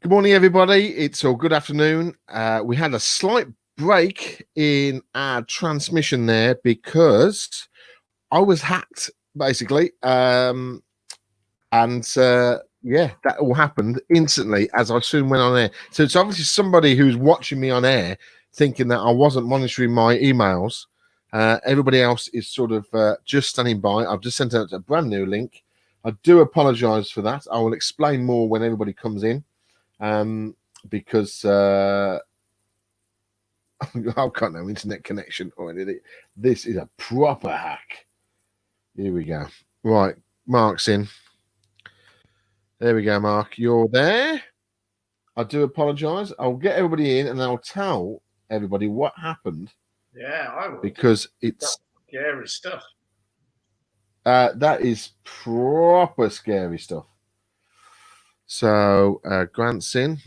Good morning, everybody. It's all good afternoon. We had a slight break in our transmission there because I was hacked, basically. Yeah, that all happened instantly as I soon went on air. So it's obviously somebody who's watching me on air thinking that I wasn't monitoring my emails. Everybody else is sort of just standing by. I've just sent out a brand new link. I do apologize for that. I will explain more when everybody comes in. Because I've got no internet connection or anything. This is a proper hack. Here we go. Right, Mark's in. There we go, Mark. You're there. I do apologise. I'll get everybody in and I'll tell everybody what happened. Yeah, I will. Because it's scary stuff. That is proper scary stuff. So Grant's in.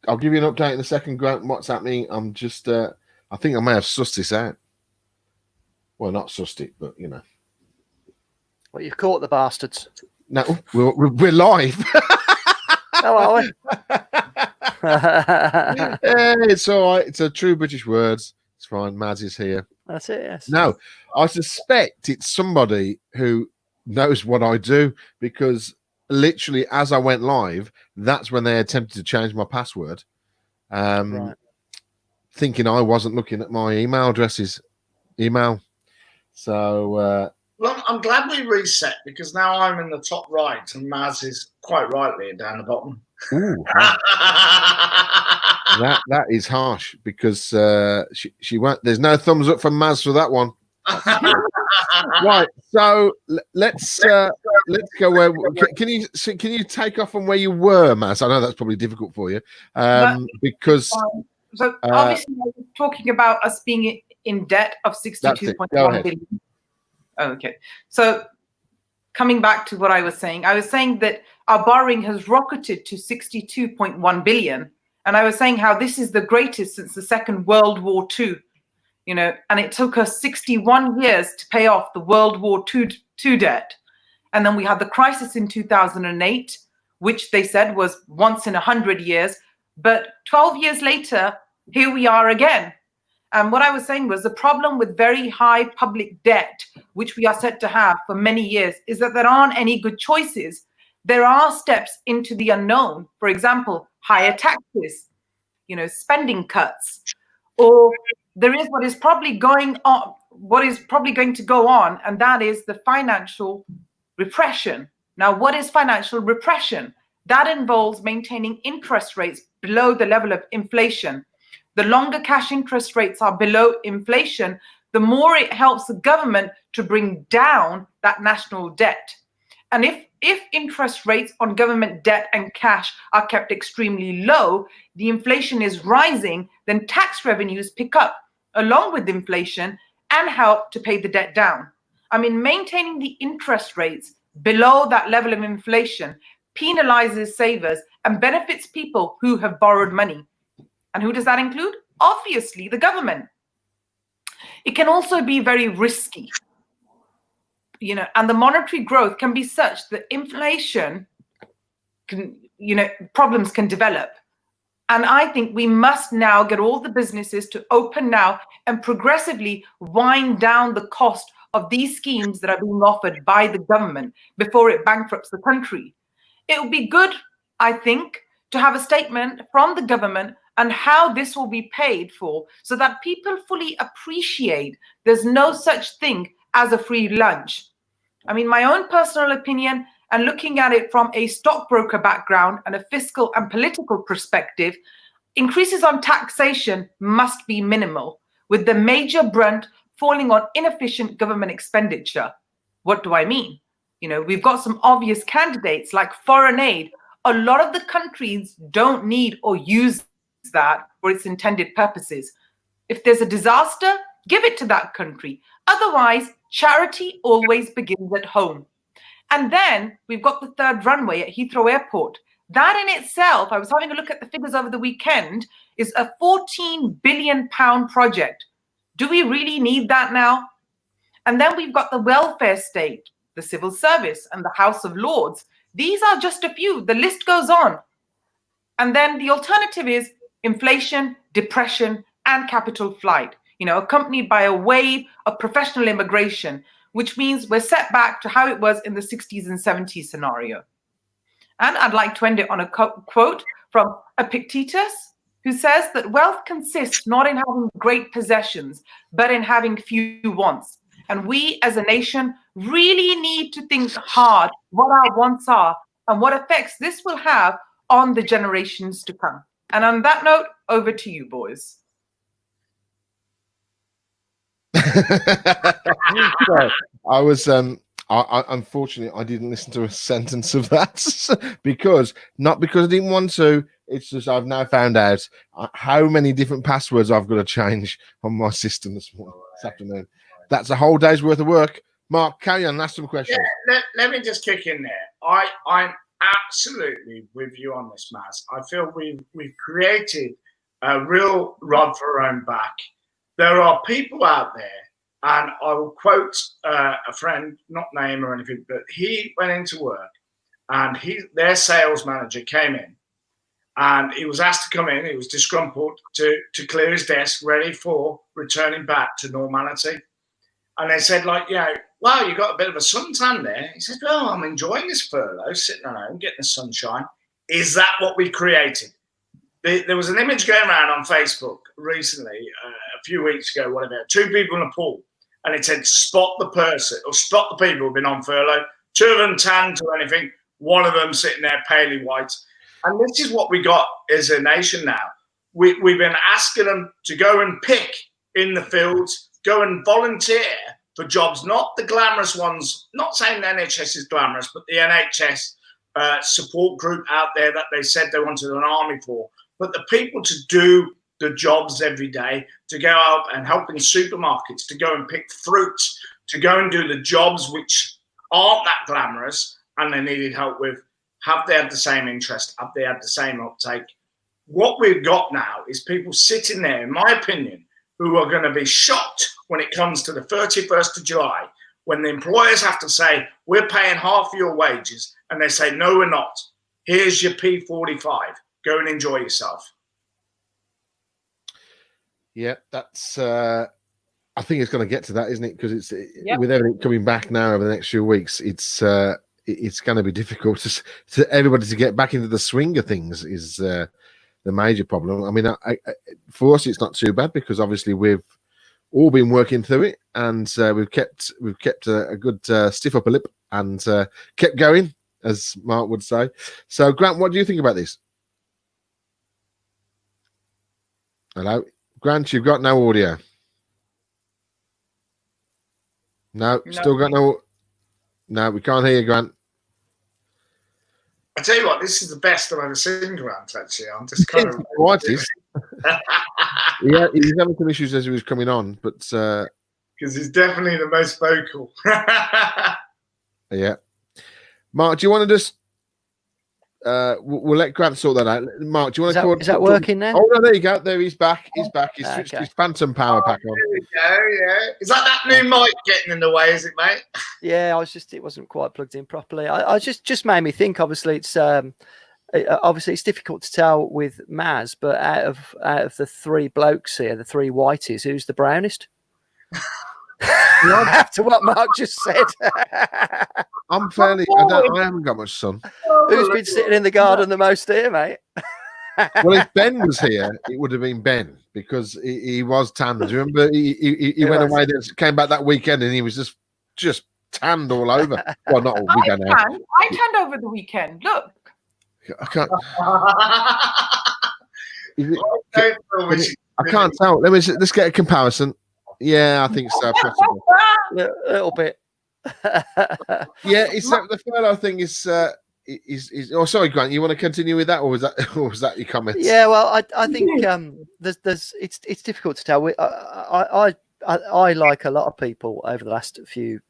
I'll give you an update in a second, Grant, what's happening. I'm just, I think I may have sussed this out. Well, not sussed it, but, you know. Well, you've caught the bastards. No, we're live. How are we? It's all right. It's a true British words. It's fine. Maz is here. That's it, yes. No, I suspect it's somebody who knows what I do because literally as I went live, that's when they attempted to change my password, Right. thinking I wasn't looking at my email. So Well, I'm glad we reset because now I'm in the top right and Maz is quite rightly down the bottom. ooh, that is harsh because she won't. There's no thumbs up from Maz for that one. Right, so let's go where can you take off from where you were, Maz? I know that's probably difficult for you because so obviously I was talking about us being in debt of 62.1 billion. Oh, okay, so coming back to what I was saying that our borrowing has rocketed to 62.1 billion, and I was saying how this is the greatest since the Second World War II. You know, and it took us 61 years to pay off the World War II debt. And then we had the crisis in 2008, which they said was once in 100 years. But 12 years later, here we are again. And what I was saying was the problem with very high public debt, which we are set to have for many years, is that there aren't any good choices. There are steps into the unknown. For example, higher taxes, you know, spending cuts, or there is what is probably going to go on, and that is the financial repression. Now, what is financial repression? That involves maintaining interest rates below the level of inflation. The longer cash interest rates are below inflation, the more it helps the government to bring down that national debt. And if interest rates on government debt and cash are kept extremely low, the inflation is rising, then tax revenues pick up along with inflation and help to pay the debt down. I mean, maintaining the interest rates below that level of inflation penalizes savers and benefits people who have borrowed money. And who does that include? Obviously, the government. It can also be very risky. You know, and the monetary growth can be such that inflation can, you know, problems can develop. And I think we must now get all the businesses to open now and progressively wind down the cost of these schemes that are being offered by the government before it bankrupts the country. It would be good, I think, to have a statement from the government on how this will be paid for so that people fully appreciate there's no such thing as a free lunch. I mean, my own personal opinion, and looking at it from a stockbroker background and a fiscal and political perspective, increases on taxation must be minimal, with the major brunt falling on inefficient government expenditure. What do I mean? You know, we've got some obvious candidates like foreign aid. A lot of the countries don't need or use that for its intended purposes. If there's a disaster, give it to that country. Otherwise, charity always begins at home. And then we've got the third runway at Heathrow Airport. That in itself, I was having a look at the figures over the weekend, is a £14 billion project. Do we really need that now? And then we've got the welfare state. the civil service, and the House of Lords. These are just a few. The list goes on. And then the alternative is inflation, depression, and capital flight, accompanied by a wave of professional immigration, which means we're set back to how it was in the 60s and 70s scenario. And I'd like to end it on a quote from Epictetus, who says that wealth consists not in having great possessions, but in having few wants. And we as a nation really need to think hard what our wants are and what effects this will have on the generations to come. And on that note, over to you, boys. So, I was I unfortunately I didn't listen to a sentence of that not because I didn't want to. It's just I've now found out how many different passwords I've got to change on my system this afternoon. That's a whole day's worth of work. Mark, carry on. Ask some questions. Yeah, let me just kick in there. I'm absolutely with you on this, Maz. I feel we've created a real rod for our own back. There are people out there, and I will quote a friend, not name or anything, but he went into work, and their sales manager came in, and he was asked to come in. He was disgruntled to clear his desk, ready for returning back to normality. And they said, wow, you got a bit of a suntan there. He said, well, I'm enjoying this furlough, sitting at home, getting the sunshine. Is that what we created? There was an image going around on Facebook recently, a few weeks ago, whatever, 2 people in a pool. And it said, spot the person, or spot the people who've been on furlough. 2 of them tanned to anything, 1 of them sitting there palely white. And this is what we got as a nation now. We've been asking them to go and pick in the fields, go and volunteer for jobs, not the glamorous ones, not saying the NHS is glamorous, but the NHS support group out there that they said they wanted an army for, but the people to do the jobs every day, to go out and help in supermarkets, to go and pick fruits, to go and do the jobs which aren't that glamorous and they needed help with. Have they had the same interest? Have they had the same uptake? What we've got now is people sitting there, in my opinion, who are going to be shocked when it comes to the 31st of July, when the employers have to say, we're paying half your wages, and they say, no, we're not. Here's your P45. Go and enjoy yourself. Yeah, that's. I think it's going to get to that, isn't it? Because it's with everything coming back now over the next few weeks, it's going to be difficult to everybody to get back into the swing of things. Is the major problem. I mean, for us, it's not too bad because obviously we've all been working through it, and we've kept a good stiff upper lip and kept going, as Mark would say. So, Grant, what do you think about this? Hello, Grant. You've got no audio. No, still got no. No, we can't hear you, Grant. I tell you what, this is the best I've ever seen Grant, actually. I'm just kind of... What is? Yeah, he was having some issues as he was coming on, but... Because he's definitely the most vocal. Yeah. Mark, do you want to just... we'll let Grant sort that out. Mark, do you want to... Is that working now? Oh, no, there you go. There, he's back. He's back. He's switched his phantom power pack on. There we go, yeah. Is that new mic getting in the way, is it, mate? Yeah, it wasn't quite plugged in properly. I just made me think. Obviously, it's difficult to tell with Maz, but out of the 3 blokes here, the 3 whiteys, who's the brownest? After what Mark just said. I'm fairly. I haven't got much sun. Who's been sitting in the garden the most here, mate? Well, if Ben was here, it would have been Ben because he was tanned. Do you remember? He went away, came back that weekend, and he was just tanned all over. Well, not all weekend. I tanned over the weekend. Look. I can't. I can't tell. Let's get a comparison. Yeah, I think so. Possibly. A little bit. Yeah, it's the furlough thing is. Oh, sorry, Grant. You want to continue with that, or was that your comments? Yeah, well, I think it's difficult to tell. I like a lot of people over the last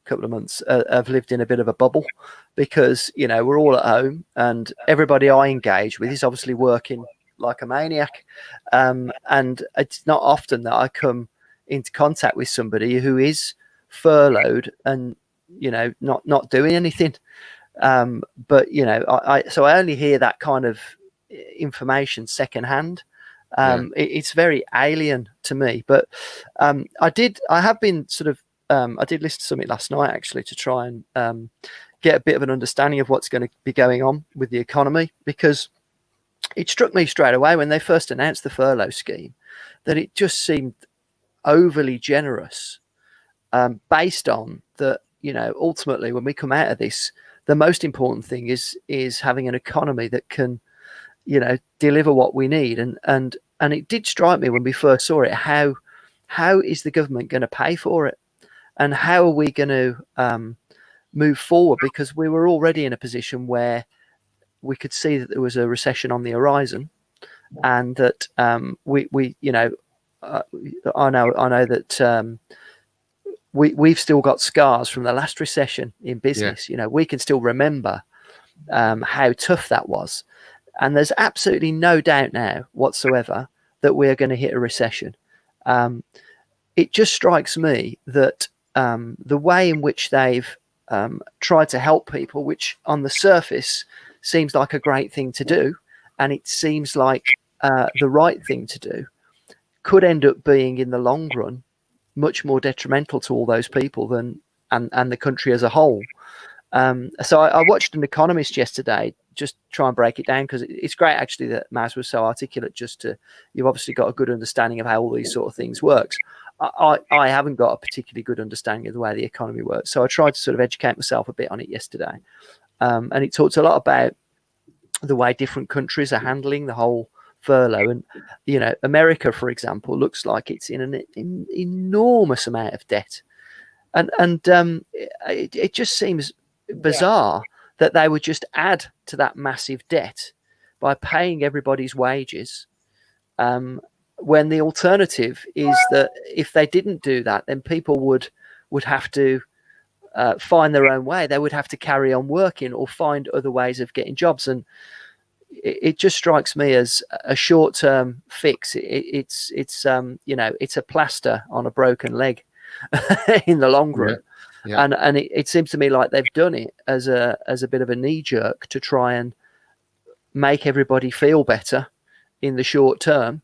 couple of months have lived in a bit of a bubble because we're all at home and everybody I engage with is obviously working like a maniac, and it's not often that I come into contact with somebody who is furloughed and not doing anything. But so I only hear that kind of information secondhand. It's very alien to me. But I did listen to something last night actually to try and get a bit of an understanding of what's going to be going on with the economy, because it struck me straight away when they first announced the furlough scheme that it just seemed overly generous, based on that, ultimately when we come out of this, the most important thing is having an economy that can, deliver what we need. And it did strike me when we first saw it, how is the government going to pay for it? And how are we going to move forward? Because we were already in a position where we could see that there was a recession on the horizon, and that I know that we've still got scars from the last recession in business. We can still remember how tough that was, and there's absolutely no doubt now whatsoever that we're going to hit a recession. It just strikes me that the way in which they've tried to help people, which on the surface seems like a great thing to do, and it seems like the right thing to do, could end up being in the long run much more detrimental to all those people than and the country as a whole. So I watched an economist yesterday just try and break it down, because it's great actually that Maz was so articulate. You've obviously got a good understanding of how all these sort of things works. I haven't got a particularly good understanding of the way the economy works, so I tried to sort of educate myself a bit on it yesterday. And it talks a lot about the way different countries are handling the whole furlough. And America, for example, looks like it's in an enormous amount of debt, and it just seems bizarre that they would just add to that massive debt by paying everybody's wages, when the alternative is that if they didn't do that, then people would have to find their own way. They would have to carry on working or find other ways of getting jobs. And it just strikes me as a short-term fix. It's a plaster on a broken leg in the long run. Yeah. And it seems to me like they've done it as a bit of a knee jerk to try and make everybody feel better in the short term.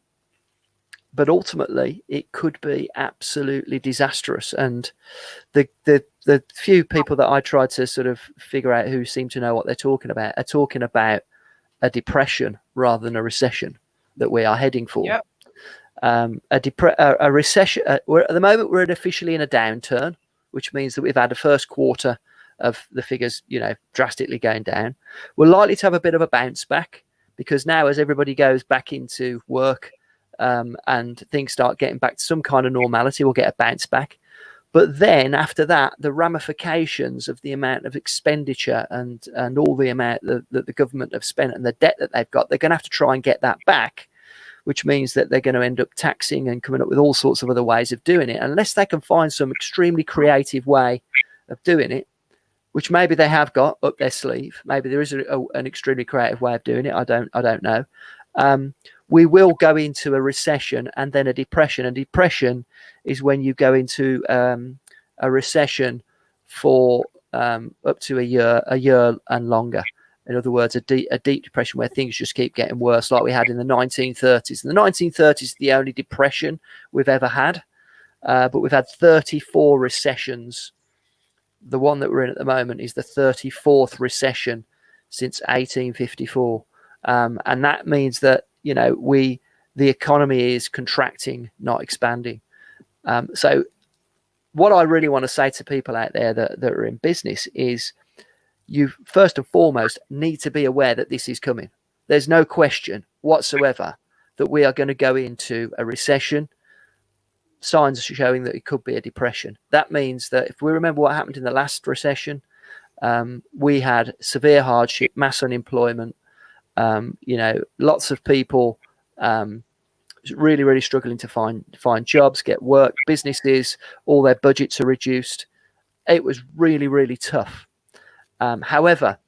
But ultimately, it could be absolutely disastrous. And the few people that I tried to sort of figure out who seem to know what they're talking about are talking about a depression rather than a recession that we are heading for. Yep. A recession. At the moment, we're officially in a downturn, which means that we've had a first quarter of the figures, drastically going down. We're likely to have a bit of a bounce back, because now as everybody goes back into work, and things start getting back to some kind of normality, we'll get a bounce back. But then after that, the ramifications of the amount of expenditure and all the amount that the government have spent and the debt that they've got, they're going to have to try and get that back, which means that they're going to end up taxing and coming up with all sorts of other ways of doing it, unless they can find some extremely creative way of doing it, which maybe they have got up their sleeve. Maybe there is an extremely creative way of doing it. I don't know. We will go into a recession and then a depression. And depression is when you go into a recession for up to a year and longer. In other words, a deep depression where things just keep getting worse, like we had in the 1930s. And the 1930s is the only depression we've ever had, but we've had 34 recessions. The one that we're in at the moment is the 34th recession since 1854. And that means that, the economy is contracting, not expanding. So what I really want to say to people out there that are in business is, you first and foremost need to be aware that this is coming. There's no question whatsoever that we are going to go into a recession. Signs are showing that it could be a depression. That means that if we remember what happened in the last recession, we had severe hardship, mass unemployment, lots of people really, really struggling to find jobs, get work, businesses, all their budgets are reduced. It was really, really tough. However,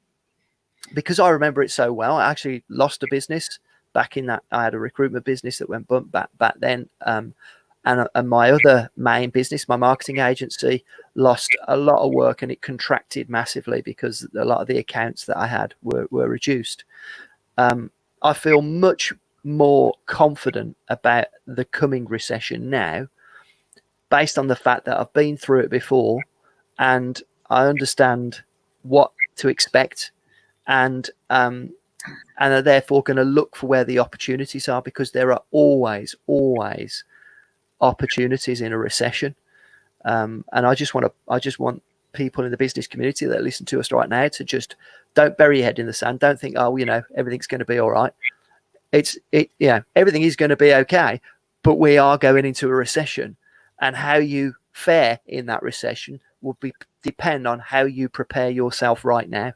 because I remember it so well, I actually lost a business back in that. I had a recruitment business that went bump back then. and my other main business, my marketing agency, lost a lot of work, and it contracted massively because a lot of the accounts that I had were reduced. I feel much more confident about the coming recession now, based on the fact that I've been through it before, and I understand what to expect, and are therefore going to look for where the opportunities are, because there are always opportunities in a recession. And I just want people in the business community that listen to us right now to just don't bury your head in the sand. Don't think, oh, everything's going to be all right. Everything is going to be okay, but we are going into a recession, and how you fare in that recession will depend on how you prepare yourself right now,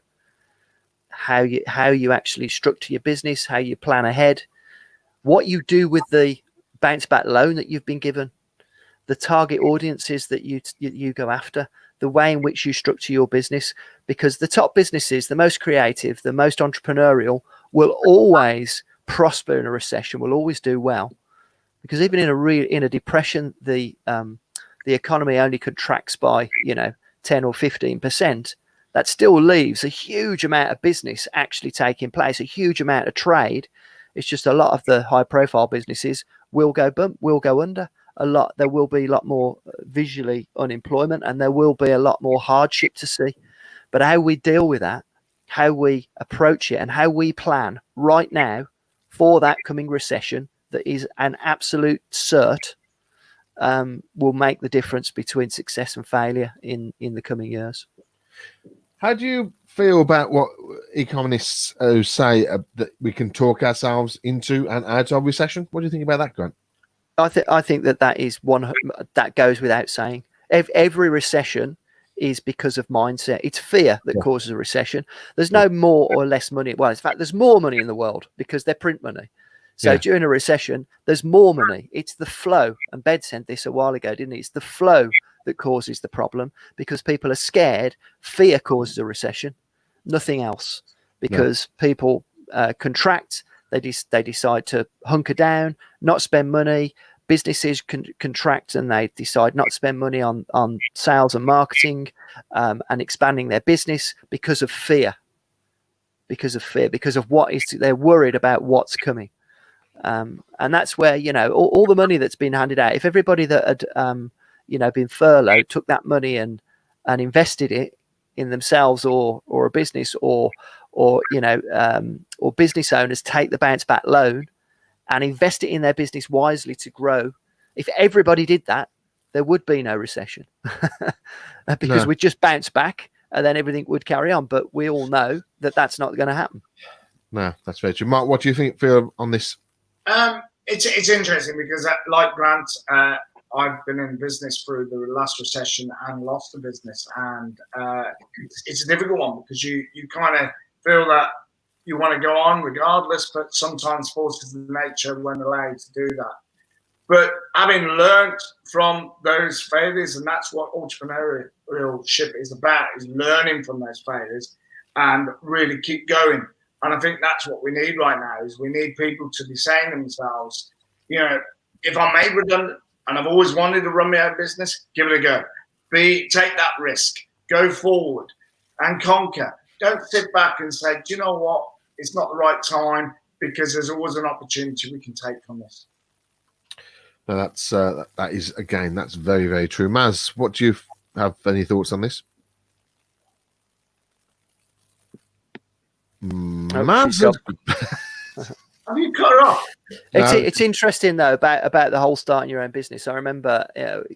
how you actually structure your business, how you plan ahead, what you do with the bounce back loan that you've been given, the target audiences that you go after, the way in which you structure your business. Because the top businesses, the most creative, the most entrepreneurial, will always prosper in a recession, will always do well. Because even in a depression, the economy only contracts by 10 or 15%. That still leaves a huge amount of business actually taking place, a huge amount of trade. It's just a lot of the high profile businesses will go bump, will go under. There will be a lot more visually unemployment, and there will be a lot more hardship to see. But how we deal with that, how we approach it, and how we plan right now for that coming recession that is an absolute cert, will make the difference between success and failure in the coming years. How do you feel about what economists say that we can talk ourselves into and out of recession? What do you think about that, Grant? I think that is one that goes without saying. Every recession is because of mindset. It's fear that causes a recession. There's no more or less money. Well, in fact, there's more money in the world because they print money. So during a recession, there's more money. It's the flow. And Bed said this a while ago, didn't he? It's the flow that causes the problem, because people are scared. Fear causes a recession, nothing else. Because people contract, they decide to hunker down, not spend money. Businesses contract and they decide not to spend money on sales and marketing and expanding their business because of fear. Because of what is, they're worried about what's coming. And that's where, all the money that's been handed out, if everybody that had, been furloughed took that money and invested it in themselves or a business, or business owners take the bounce back loan and invest it in their business wisely to grow. If everybody did that, there would be no recession because we'd just bounce back and then everything would carry on. But we all know that that's not going to happen. No, that's very true. Mark, what do you feel on this? It's interesting because, like Grant, I've been in business through the last recession and lost the business, and it's a difficult one because you kind of feel that you want to go on regardless, but sometimes forces of nature won't allow you to do that. But having learned from those failures, and that's what entrepreneurship is about, is learning from those failures and really keep going. And I think that's what we need right now, is we need people to be saying to themselves, if I'm made redundant and I've always wanted to run my own business, give it a go. Take that risk, go forward and conquer. Don't sit back and say, do you know what? It's not the right time, because there's always an opportunity we can take from this. No, that is, again, that's very, very true. Maz, what do you have any thoughts on this? Maz, have you cut her off? It's interesting though about the whole starting your own business. I remember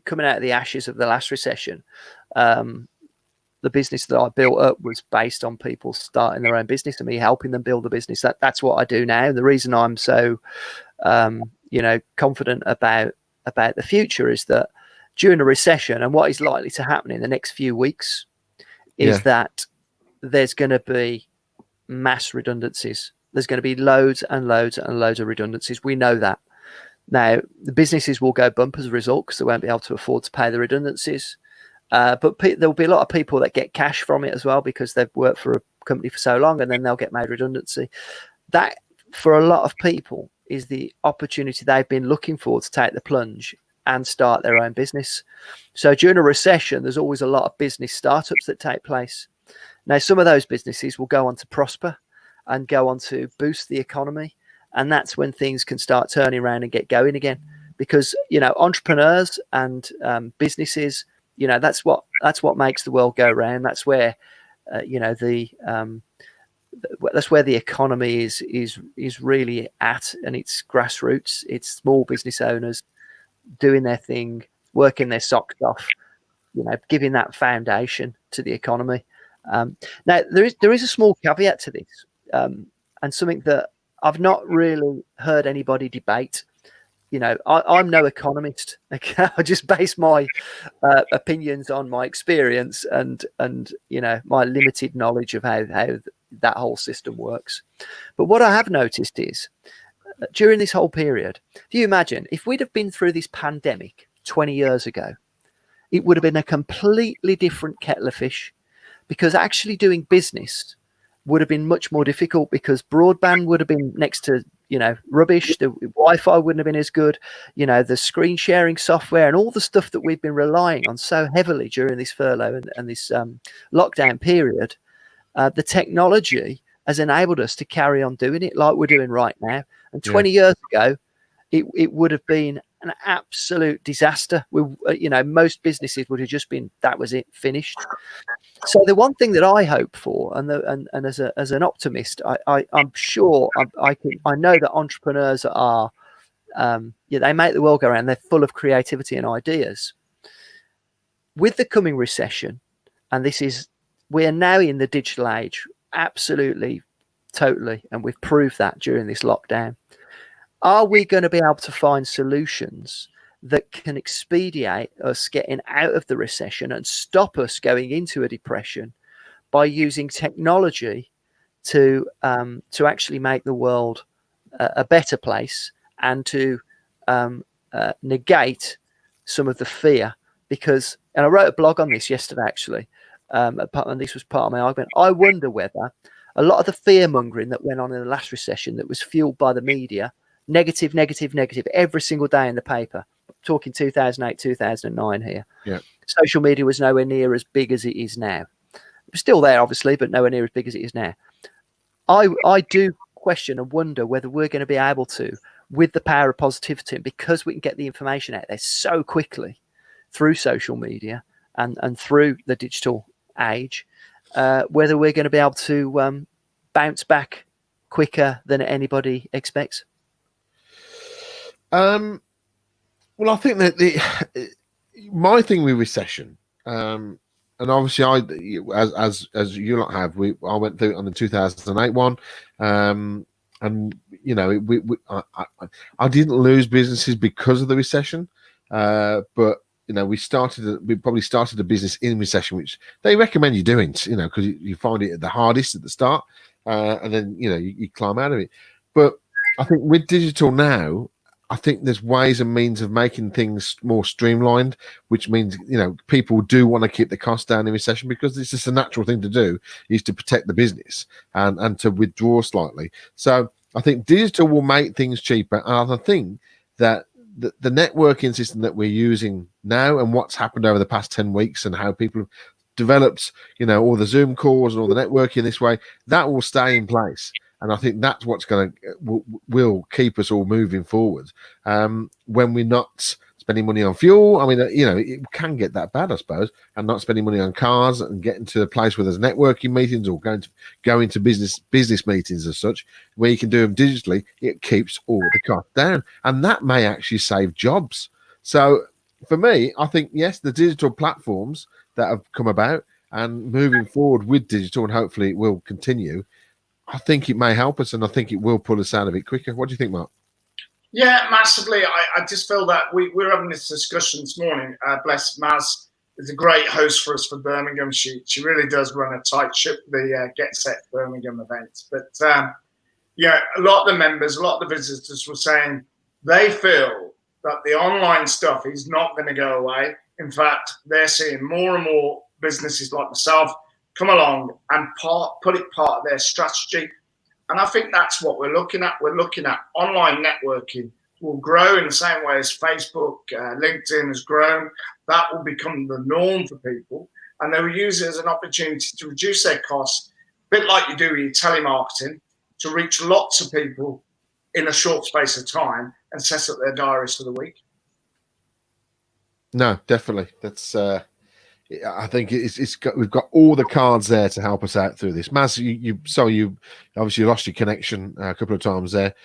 coming out of the ashes of the last recession. The business that I built up was based on people starting their own business and me helping them build a business. That's what I do now. And the reason I'm so, confident about the future is that during a recession, and what is likely to happen in the next few weeks, is that there's going to be mass redundancies. There's going to be loads and loads and loads of redundancies. We know that. Now, the businesses will go bump as a result because they won't be able to afford to pay the redundancies. But there'll be a lot of people that get cash from it as well, because they've worked for a company for so long, and then they'll get made redundancy. That, for a lot of people, is the opportunity they've been looking for to take the plunge and start their own business. So during a recession, there's always a lot of business startups that take place. Now, some of those businesses will go on to prosper and go on to boost the economy. And that's when things can start turning around and get going again. Because, entrepreneurs and businesses, that's what makes the world go round. That's where, that's where the economy is really at, and it's grassroots. It's small business owners doing their thing, working their socks off, giving that foundation to the economy. Now, there is a small caveat to this, and something that I've not really heard anybody debate. I'm no economist. Okay? I just base my opinions on my experience and my limited knowledge of how that whole system works. But what I have noticed is during this whole period, do you imagine if we'd have been through this pandemic 20 years ago, it would have been a completely different kettle of fish, because actually doing business would have been much more difficult, because broadband would have been next to rubbish. The Wi-Fi wouldn't have been as good. The screen sharing software and all the stuff that we've been relying on so heavily during this furlough and this lockdown period, the technology has enabled us to carry on doing it like we're doing right now. And 20 years ago, it would have been an absolute disaster. Most businesses would have just been, that was it, finished. So the one thing that I hope for, and as an optimist, I'm sure I know that entrepreneurs are, they make the world go round. They're full of creativity and ideas. With the coming recession, and we are now in the digital age, absolutely, totally, and we've proved that during this lockdown. Are we going to be able to find solutions that can expedite us getting out of the recession and stop us going into a depression by using technology to actually make the world a better place and to negate some of the fear? Because, and I wrote a blog on this yesterday actually, and this was part of my argument. I wonder whether a lot of the fear mongering that went on in the last recession, that was fueled by the media, negative every single day in the paper. I'm talking 2008, 2009 here. Yeah. Social media was nowhere near as big as it is now. It was still there, obviously, but nowhere near as big as it is now. I do question and wonder whether we're going to be able to, with the power of positivity, and because we can get the information out there so quickly through social media and through the digital age, whether we're going to be able to bounce back quicker than anybody expects. Well, I think that my thing with recession, and obviously as you lot have, I went through it on the 2008 one, and I didn't lose businesses because of the recession, but we probably started a business in recession, which they recommend you doing, because you find it the hardest at the start, and then you climb out of it. But I think with digital now, I think there's ways and means of making things more streamlined, which means, people do want to keep the cost down in recession, because it's just a natural thing to do, is to protect the business and to withdraw slightly. So I think digital will make things cheaper. And I think that the networking system that we're using now and what's happened over the past 10 weeks and how people have developed, all the Zoom calls and all the networking this way, that will stay in place. And I think that's what's will keep us all moving forward. When we're not spending money on fuel, I mean, it can get that bad, I suppose, and not spending money on cars and getting to a place where there's networking meetings or going to business meetings as such, where you can do them digitally, it keeps all the costs down. And that may actually save jobs. So for me, I think, yes, the digital platforms that have come about and moving forward with digital, and hopefully it will continue, I think it may help us, and I think it will pull us out of it quicker. What do you think, Mark? Yeah, massively. I just feel that we were having this discussion this morning. Bless Maz is a great host for us for Birmingham. She really does run a tight ship, the Get Set Birmingham event. But a lot of the members, a lot of the visitors were saying they feel that the online stuff is not going to go away. In fact, they're seeing more and more businesses like myself come along and put it part of their strategy. And I think that's what we're looking at. We're looking at online networking will grow in the same way as Facebook, LinkedIn has grown. That will become the norm for people, and they will use it as an opportunity to reduce their costs, a bit like you do with your telemarketing, to reach lots of people in a short space of time and set up their diaries for the week. No, definitely. That's I think we've got all the cards there to help us out through this. Maz, you obviously lost your connection a couple of times there.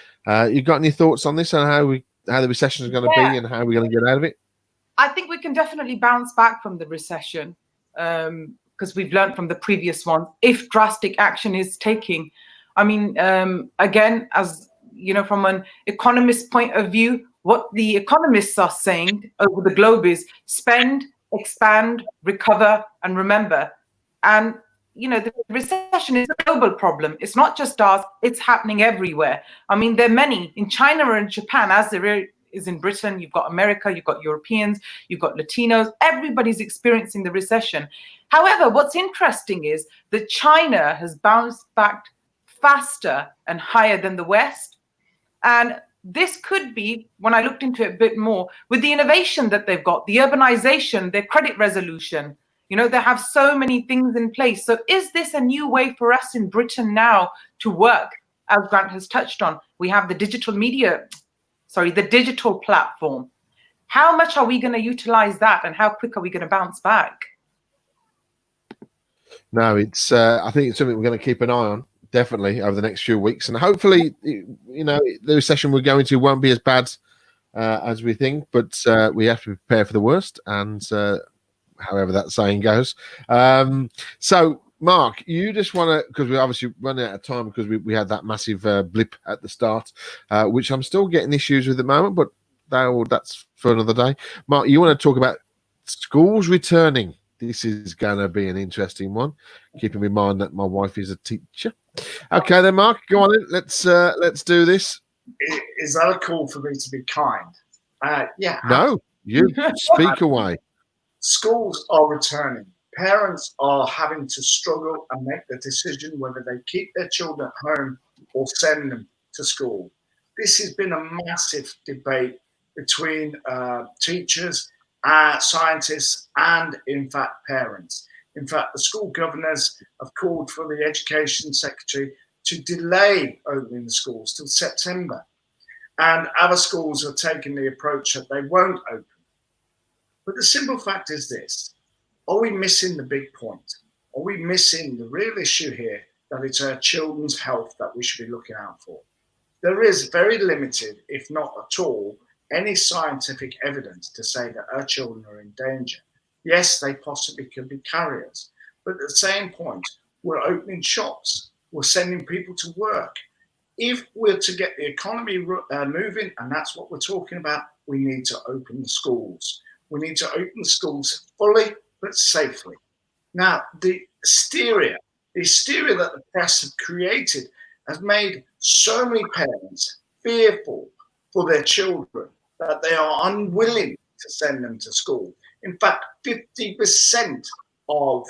You got any thoughts on this and how the recession is going to be and how we're going to get out of it? I think we can definitely bounce back from the recession because we've learned from the previous one if drastic action is taking. I mean, again, as you know, from an economist point of view, what the economists are saying over the globe is spend, expand, recover, and remember. And you know, the recession is a global problem. It's not just ours, it's happening everywhere. I mean, there are many in China and Japan, as there is in Britain. You've got America, you've got Europeans, you've got Latinos, everybody's experiencing the recession. However, what's interesting is that China has bounced back faster and higher than the West. And this could be, when I looked into it a bit more, with the innovation that they've got, the urbanization, their credit resolution. You know, they have so many things in place. So is this a new way for us in Britain now to work? As Grant has touched on, we have the digital platform. How much are we going to utilize that, and how quick are we going to bounce back? No, it's I think it's something we're going to keep an eye on, definitely, over the next few weeks, and hopefully, you know, the recession we're going to won't be as bad as we think, but we have to prepare for the worst, and however that saying goes. So Mark, you just want to, because we're obviously running out of time because we had that massive blip at the start, which I'm still getting issues with at the moment, but that's for another day. Mark, you want to talk about schools returning. This is going to be an interesting one, keeping in mind that my wife is a teacher. Okay, then, Mark, go on in. Let's do this. Is that a call for me to be kind? Yeah. No, you speak away. Schools are returning. Parents are having to struggle and make the decision whether they keep their children at home or send them to school. This has been a massive debate between teachers, scientists, and, in fact, parents. In fact, the school governors have called for the Education Secretary to delay opening the schools till September. And other schools are taking the approach that they won't open. But the simple fact is this: are we missing the big point? Are we missing the real issue here, that it's our children's health that we should be looking out for? There is very limited, if not at all, any scientific evidence to say that our children are in danger. Yes, they possibly could be carriers, but at the same point, we're opening shops, we're sending people to work. If we're to get the economy moving, and that's what we're talking about, we need to open the schools. We need to open the schools fully but safely. Now, the hysteria that the press have created has made so many parents fearful for their children that they are unwilling to send them to school. In fact, 50% of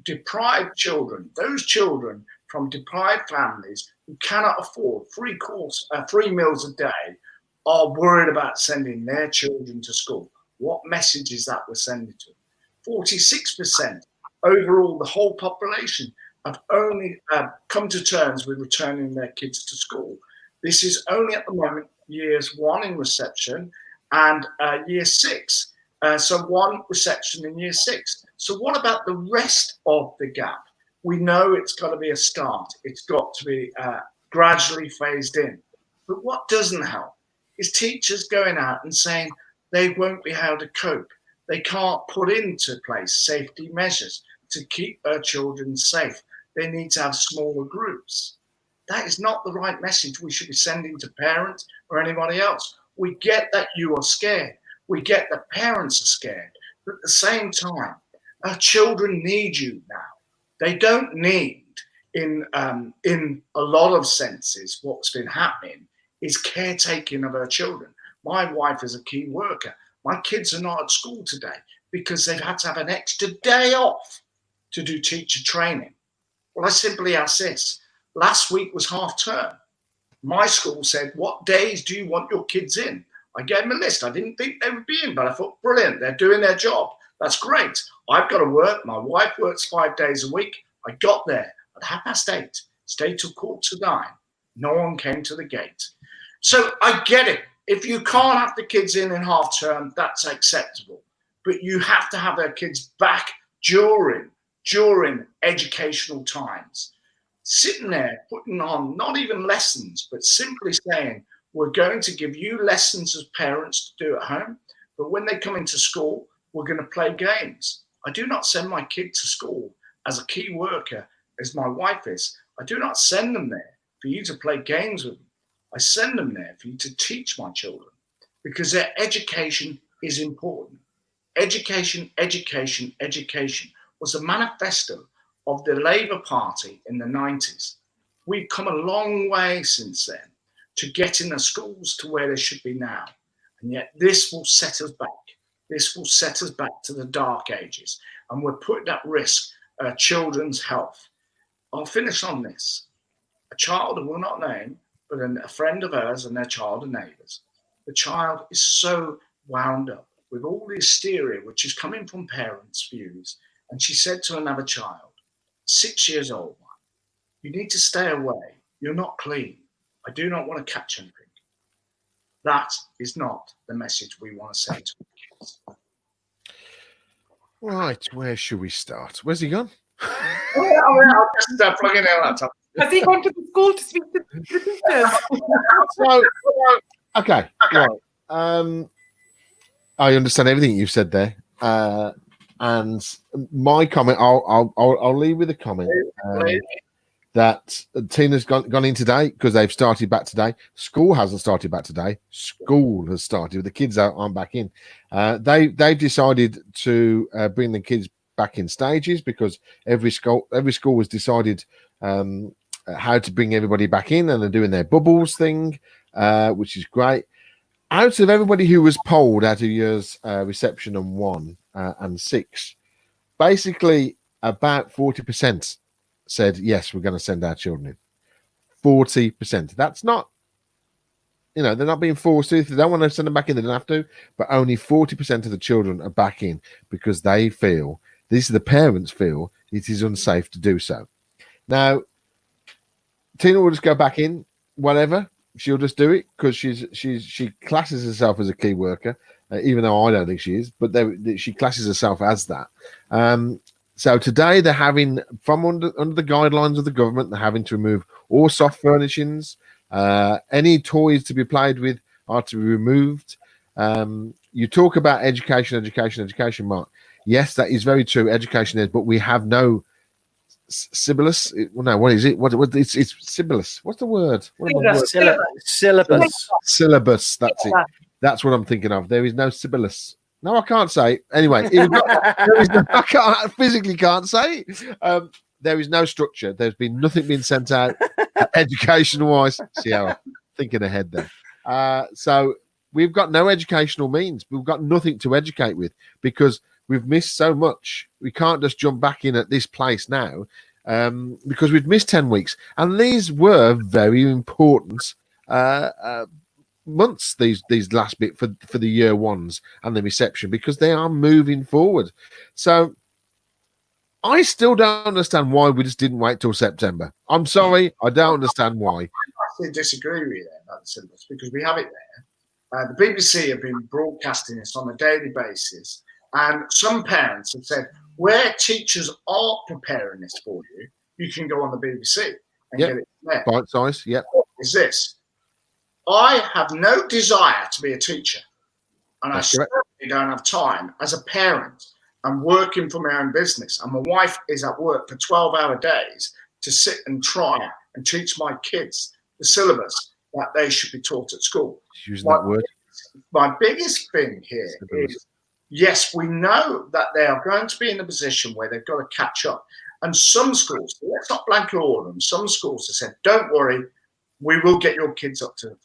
deprived children, those children from deprived families who cannot afford free meals a day, are worried about sending their children to school. What message is that we're sending to them? 46% overall, the whole population, have only come to terms with returning their kids to school. This is only at the moment years 1 in reception and year 6. So 1 reception in year 6. So what about the rest of the gap? We know it's got to be a start. It's got to be gradually phased in. But what doesn't help is teachers going out and saying they won't be able to cope. They can't put into place safety measures to keep their children safe. They need to have smaller groups. That is not the right message we should be sending to parents or anybody else. We get that you are scared. We get that parents are scared. But at the same time, our children need you now. They don't need, in a lot of senses, what's been happening is caretaking of our children. My wife is a key worker. My kids are not at school today because they've had to have an extra day off to do teacher training. Well, I simply ask this. Last week was half term. My school said, what days do you want your kids in? I gave them a list. I didn't think they would be in, but I thought, brilliant, they're doing their job. That's great. I've got to work. My wife works 5 days a week. I got there at 8:30, stayed till 8:45. No one came to the gate. So I get it. If you can't have the kids in half term, that's acceptable. But you have to have their kids back during educational times. Sitting there putting on not even lessons, but simply saying, we're going to give you lessons as parents to do at home, but when they come into school, we're going to play games. I do not send my kid to school as a key worker, as my wife is. I do not send them there for you to play games with them. I send them there for you to teach my children, because their education is important. Education, education, education was a manifesto of the Labour Party in the 90s. We've come a long way since then to getting the schools to where they should be now. And yet this will set us back. This will set us back to the dark ages. And we're putting at risk children's health. I'll finish on this. A child who will not name, but a friend of hers and their child are neighbours. The child is so wound up with all the hysteria which is coming from parents' views. And she said to another child, 6 years old, you need to stay away. You're not clean. I do not want to catch anything. That is not the message we want to say to our kids. Right, where should we start? Where's he gone? I'll just plug in our laptop. Has he gone to the school to speak to the teachers? So, okay, right. I understand everything you've said there, and my comment, I'll leave with a comment that Tina's gone in today because they've started back today. School hasn't started back today. School has started. The kids aren't back in. They've decided to bring the kids back in stages because every school has decided how to bring everybody back in, and they're doing their bubbles thing, which is great. Out of everybody who was polled out of years reception and 1 and 6, basically about 40% said, yes, we're going to send our children in. 40%. That's not, they're not being forced to. If they don't want to send them back in, they don't have to. But only 40% of the children are back in because they feel, the parents feel, it is unsafe to do so. Now, Tina will just go back in, whatever. She'll just do it because she classes herself as a key worker, even though I don't think she is. But she classes herself as that. So today they're having, from under the guidelines of the government, they're having to remove all soft furnishings. Any toys to be played with are to be removed. You talk about education, Mark. Yes, that is very true. Education is, but we have no syllabus. No, what is it? It's syllabus. What's the word? Syllabus. Syllabus. That's it. That's what I'm thinking of. There is no syllabus. No, I can't say it. Anyway, I physically can't say it. There is no structure. There's been nothing being sent out education-wise. See how I'm thinking ahead there. So we've got no educational means. We've got nothing to educate with because we've missed so much. We can't just jump back in at this place now because we've missed 10 weeks. And these were very important months, these last bit for the year ones and the reception, because they are moving forward. So I still don't understand why we just didn't wait till September. I'm sorry, I don't understand why. I disagree with you about the syllabus because we have it there. The BBC have been broadcasting this on a daily basis, and some parents have said, where teachers are preparing this for you, you can go on the BBC and get it there. Bite size, yep. What is this? I have no desire to be a teacher, and I certainly don't have time as a parent. I'm working for my own business, and my wife is at work for 12-hour days to sit and try and teach my kids the syllabus that they should be taught at school. Using that word. My biggest thing here is, yes, we know that they are going to be in a position where they've got to catch up. And some schools, let's not blanket all of them, some schools have said, don't worry, we will get your kids up to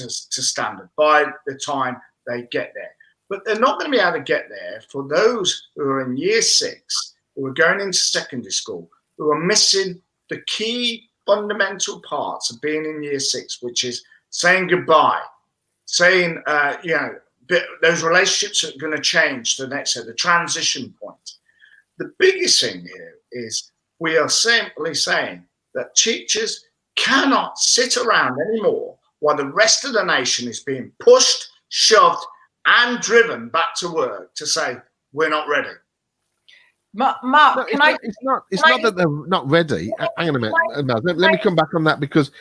standard by the time they get there. But they're not going to be able to get there for those who are in year 6, who are going into secondary school, who are missing the key fundamental parts of being in year 6, which is saying goodbye, saying, those relationships are going to change to the next year, the transition point. The biggest thing here is we are simply saying that teachers cannot sit around anymore while the rest of the nation is being pushed, shoved, and driven back to work to say, we're not ready. Mark, no, can I? It's not that they're not ready. Hang on a minute. Let me come back on that, because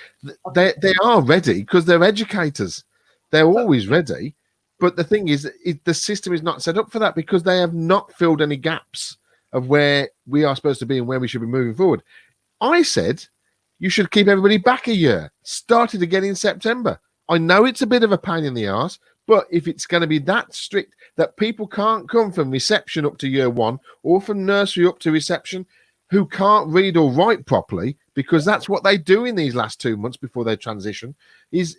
they are ready, because they're educators. They're always ready. But the thing is, the system is not set up for that, because they have not filled any gaps of where we are supposed to be and where we should be moving forward. I said you should keep everybody back a year. Started again in September. I know it's a bit of a pain in the arse, but if it's going to be that strict that people can't come from reception up to year 1 or from nursery up to reception who can't read or write properly, because that's what they do in these last 2 months before they transition, is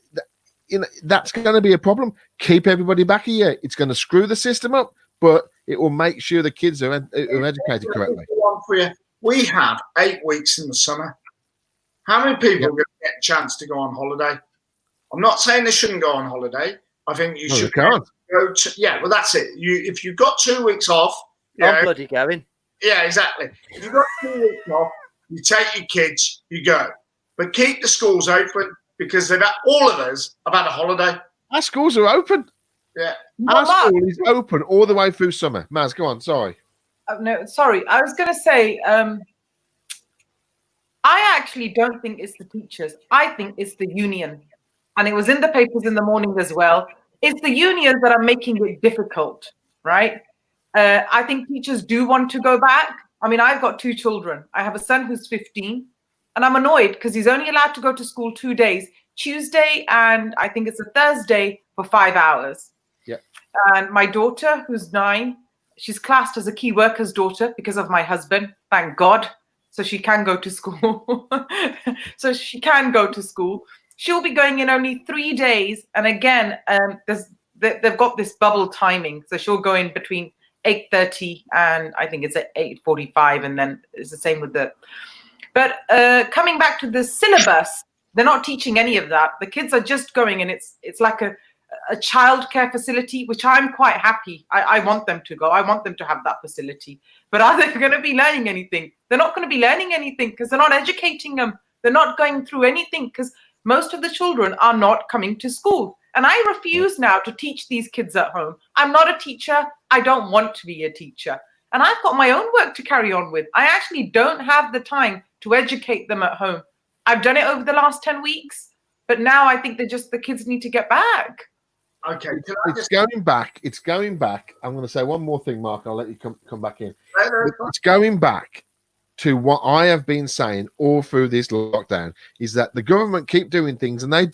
that's going to be a problem. Keep everybody back a year. It's going to screw the system up, but it will make sure the kids are educated correctly. We have 8 weeks in the summer. How many people are going to get a chance to go on holiday? I'm not saying they shouldn't go on holiday. I think you should go to, well, that's it. If you've got 2 weeks off, I'm bloody going. Yeah, exactly. If you've got 2 weeks off, you take your kids, you go. But keep the schools open, because all of us have had a holiday. Our schools are open. Yeah. Our school is open all the way through summer. Maz, go on. Sorry. No, sorry. I was going to say, I actually don't think it's the teachers. I think it's the union. And it was in the papers in the morning as well. It's the unions that are making it difficult, right? I think teachers do want to go back. I mean, I've got 2 children. I have a son who's 15, and I'm annoyed because he's only allowed to go to school 2 days, Tuesday and I think it's a Thursday, for 5 hours. Yeah. And my daughter, who's 9, she's classed as a key worker's daughter because of my husband, thank God. So she can go to school. She'll be going in only 3 days. And again, they've got this bubble timing. So she'll go in between 8:30 and I think it's at 8:45. And then it's the same with but coming back to the syllabus, they're not teaching any of that. The kids are just going, and it's like a childcare facility, which I'm quite happy. I want them to go. I want them to have that facility. But are they going to be learning anything? They're not going to be learning anything because they're not educating them. They're not going through anything because most of the children are not coming to school. And I refuse now to teach these kids at home. I'm not a teacher. I don't want to be a teacher. And I've got my own work to carry on with. I actually don't have the time to educate them at home. I've done it over the last 10 weeks, but now I think the kids need to get back. Okay. It's going back. I'm going to say one more thing, Mark. I'll let you come back in. It's going back to what I have been saying all through this lockdown, is that the government keep doing things, and they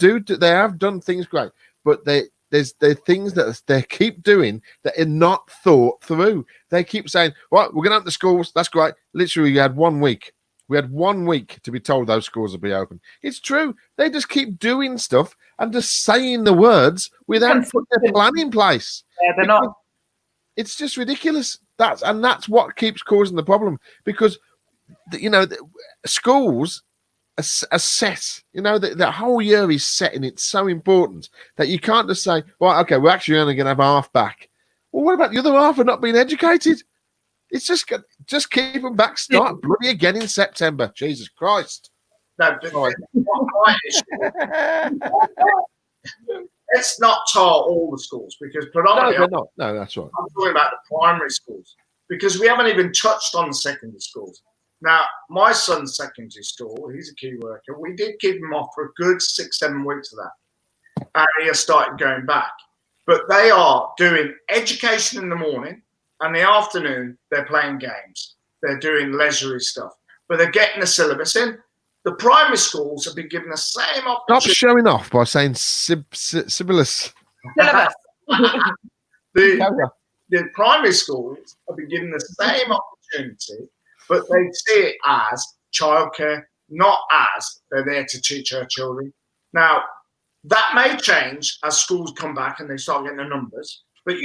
have done things great, but there's things that they keep doing that are not thought through. They keep saying, right, we're going to open the schools. That's great. Literally, you had 1 week. We had 1 week to be told those schools will be open. It's true. They just keep doing stuff and just saying the words without putting a plan in place. Yeah, they're not. It's just ridiculous. That's what keeps causing the problem, because schools are set. The whole year is set, and it's so important that you can't just say, well, okay, we're actually only going to have half back. Well, what about the other half are not being educated? It's just keep them back. Start bloody again in September. Jesus Christ! No, let's not tar all the schools, because predominantly they're not. No, that's right. I'm talking about the primary schools, because we haven't even touched on the secondary schools. Now, my son's secondary school, he's a key worker. We did keep him off for a good 6-7 weeks of that, and he has started going back. But they are doing education in the morning. And the afternoon, they're playing games. They're doing leisurely stuff. But they're getting the syllabus in. The primary schools have been given the same opportunity. Stop showing off by saying syllabus. Syllabus. The primary schools have been given the same opportunity, but they see it as childcare, not as they're there to teach our children. Now, that may change as schools come back and they start getting the numbers. But,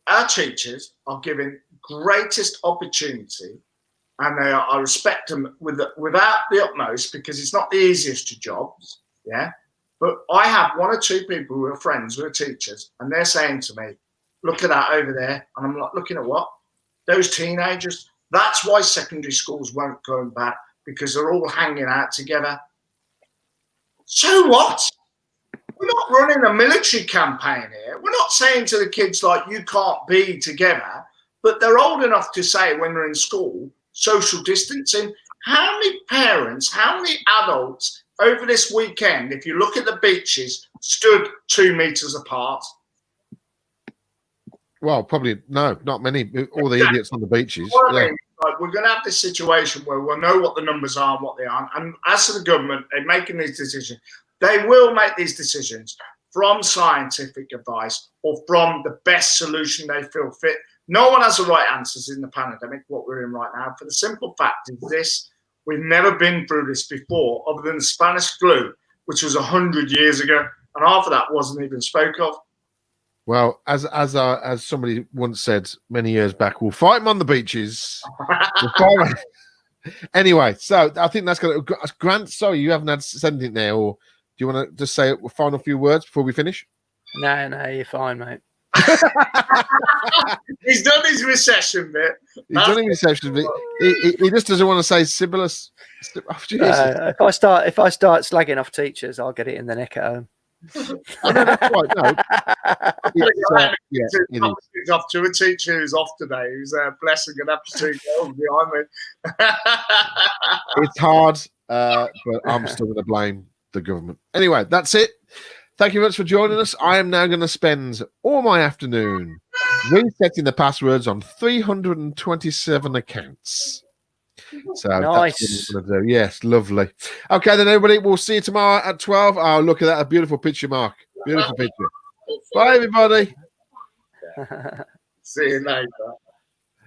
our teachers are given greatest opportunity and I respect them without the utmost, because it's not the easiest of jobs, yeah. But I have one or two people who are friends who are teachers, and they're saying to me, "Look at that over there," and I'm like, "Looking at what? Those teenagers." That's why secondary schools won't go back, because they're all hanging out together. So what? We're not running a military campaign here. We're not saying to the kids, like, you can't be together, but they're old enough to say when they're in school, social distancing. How many parents, how many adults over this weekend, if you look at the beaches, stood 2 meters apart? Well, probably no, not many. All the idiots on the beaches. What I Yeah. mean, like, we're going to have this situation where we'll know what the numbers are and what they aren't. And as to the government, they're making these decisions. They will make these decisions from scientific advice or from the best solution they feel fit. No one has the right answers in the pandemic, what we're in right now. For the simple fact is this: we've never been through this before, other than the Spanish flu, which was 100 years ago, and half of that wasn't even spoke of. Well, as somebody once said many years back, we'll fight them on the beaches. Anyway, so I think that's going to. Grant, sorry, you haven't said anything there, or do you want to just say a final few words before we finish? No, you're fine, mate. He's done his recession bit. He just doesn't want to say Sibyllus. If I start slagging off teachers, I'll get it in the neck at home. I know that's right. No. It's off to a teacher who's off today, who's blessing and have to see girls behind me. It's hard, but I'm still going to blame the government. Anyway, that's it. Thank you very much for joining us. I am now going to spend all my afternoon resetting the passwords on 327 accounts. So nice. That's what I'm going to do. Yes, lovely. Okay, then, everybody. We'll see you tomorrow at 12. Oh, look at that. A beautiful picture, Mark. Beautiful picture. Bye, everybody. See you later.